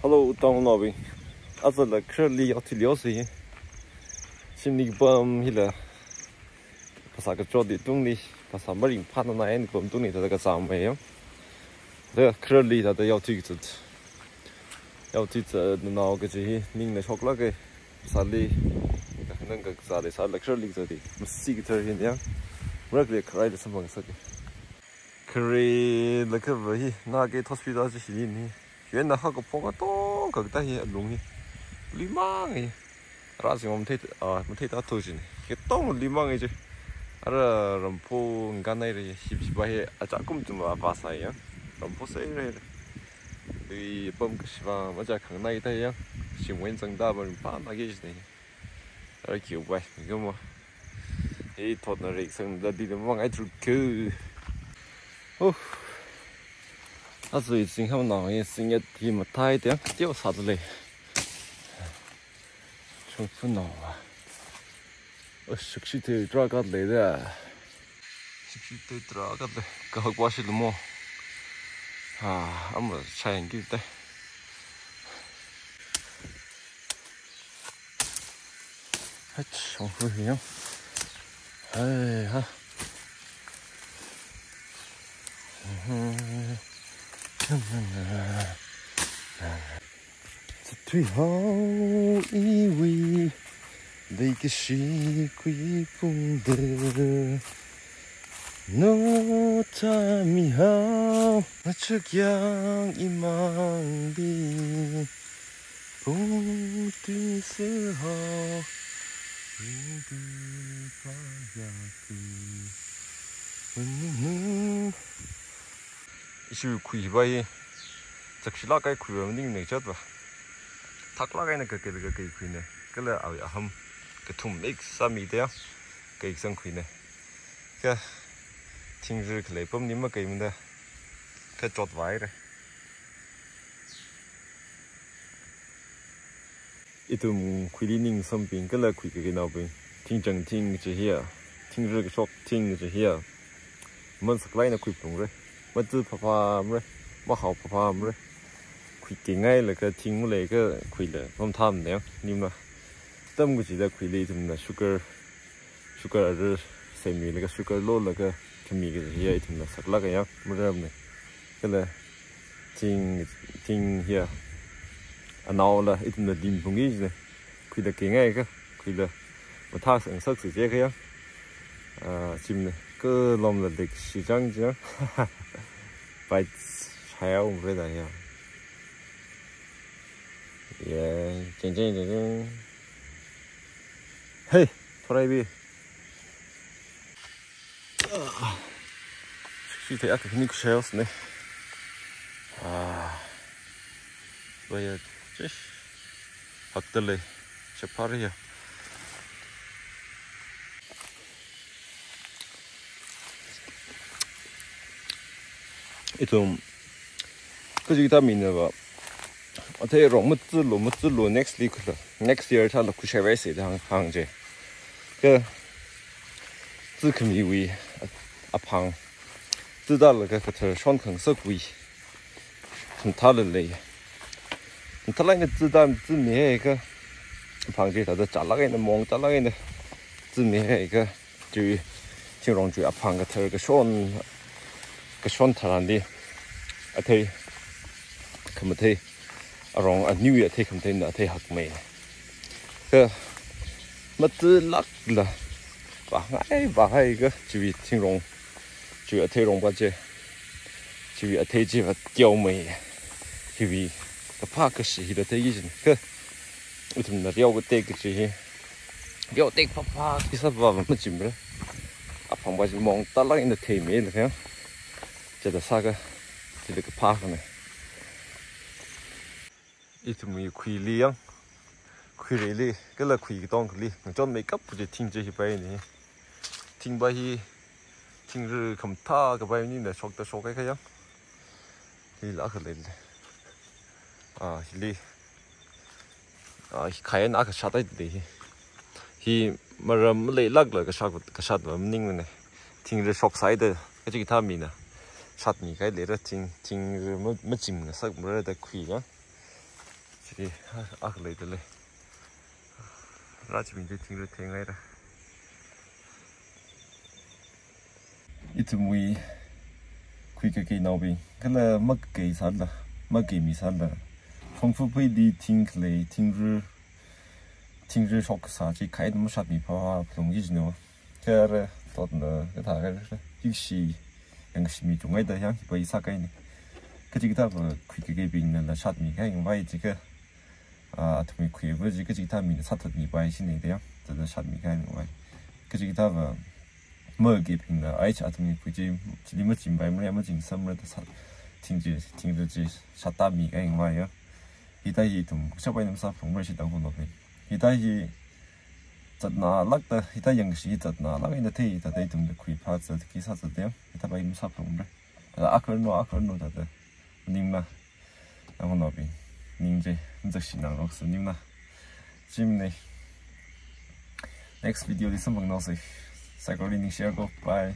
Hello, Tom Nobby. As a curly artiliosi, Simnik Bum Hilla Pasaka Jodi Tungli, Pasamarin Panana and Bumtuni to the Gasam. The curly that they are ticked. Outit the Nagaji, Ning the Chocolate, Sally, Nanga Sally, Sally, curly the Secretary in there. Regularly cried some second. Curry, the cover, Nugget Hospital. 原来那个坡个多，个大些龙呢，立马个，那是我们睇到头先，个多立马个就，人坡干那个是不是咋咁就嘛巴塞呀？人坡谁来的？对，帮个是吧？我家看那一带呀，新闻增大嘛，把那个是呢，叫喂，咁嘛，托那人生那地方往爱出去，哦。 啊，最近他们那些生意地么大一点，掉啥子嘞？真不恼啊！我熟悉的抓个来的，熟悉的抓个来，搞好关系了么？啊，俺们才应该的。还重复一样，哎哈，这最后一位，那个是归风的，诺塔米好，我这样一忙的，不对时候，你的发芽的，是亏吧？这是哪个亏吧？你没晓得吧？他哪个那个亏呢？个了熬呀ham，个土 mix 啥米的呀？个生亏呢？个听日去来帮你们给们的，个做歪的。一顿亏的人生病，个了亏个那边，听正听这些，听日个说听这些，我们是来那亏不中嘞。 mất tư phá phá rồi, mất học phá phá rồi, quỳ cái ngay là cái tiếng này cái quỳ là không tham nữa, nhưng mà tâm của chị là quỳ này thì là sugar rồi xem như là cái sugar low là cái mì cái gì ấy thì là sạch lá cái nhá, mới làm này, cái là tiếng here, nào là ít là dim phong gì này, quỳ là cái ngay cái quỳ là một thang sản xuất sự chế cái nhá, chim này cứ làm là lịch sử trang chứ. Phải sao vậy đây à? Yeah, chỉnh. Hey, thôi đi. Chỉ thấy cái nick sales này. Bây giờ chứ. Học từ đây, chụp phát đi. 이좀 그저기 다 믿는 거 어떻게 로무兹로 next year 차로 구셔베스 항제 그自금이위 아팡 뜨달을 그 손坑色위 좀 다를래 좀 달라는 뜨단 뜨미에 그 방제 다들 잘라가 있는 몽 잘라가 있는 뜨미에 그 주의 진롱주 아팡 그 손 cái son thằng đi, thấy, không thấy, rong ăn nhiều thấy không thấy nữa thấy hạt mè, cái mất tư lắc là, và hay cái chỉ thiên rong, chỉ thấy rong bao giờ, chỉ thấy chỉ vật tiêu mè, thì cái phá cái gì đó thấy gì cái, chúng ta đeo cái tê cái gì, đeo tê phá cái sao vào mà chìm rồi, phòng bao giờ mong ta lại nó thấy mè là thế.这个啥个，这个爬上来，一头没亏力样，亏力，个了亏当个力，你叫没个不就听这些白呢？听白些，听日看他个白呢，说个样，你哪个来的？啊，力，开哪个啥的的？he mà lấy lắc là cái sạt mà ninh này thình rồi sọc sải đấy cái gì tham mình à sạt nhỉ cái lấy ra thình rồi mất chìm là sắc mới ra quỷ nhá 这里阿个来的嘞，那这边就停着停来了。一直没开个给那边，可能没给啥了，没给米啥了。丰富配的停来停日少个啥子开那么啥米跑容易呢？个到那个他个一时yang si mi chungai da yang bai sa kai ni cái gì ta vừa khui cái bình là sát mình cái vai chỉ cái tụi mình khui với cái gì ta mình sát thật mình bài xin này đấy á là sát mình cái gì ta vừa mở cái bình là ai chả tụi mình khui chỉ đi mất chìm bài mới chìm sâm rồi sát停止sát ta mình cái vai á hiện tại thì tụi sao bây giờ sao phong mới sẽ đâu còn đâu hiện tại thì chật na lắc ta hiện tại yang sĩ chật na lắc cái thế ta đây tụi mình khui phá chật cái sát chật đấy hiện tại bây giờ sao phong rồi là ác nó ta nhưng mà không nói nhưng chứ rất xin lỗi nhưng mà chim này next video thì xong bằng nó rồi sẽ có link share go bye